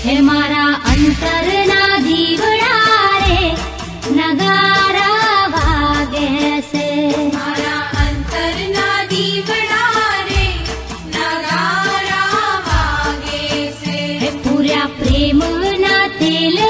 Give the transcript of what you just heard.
હે મારા અંતરના દીવડા રે નગારા વાગે છે. મારા અંતરના દીવડા રે નગારા વાગે છે. હે પૂર્યા પ્રેમના તેલ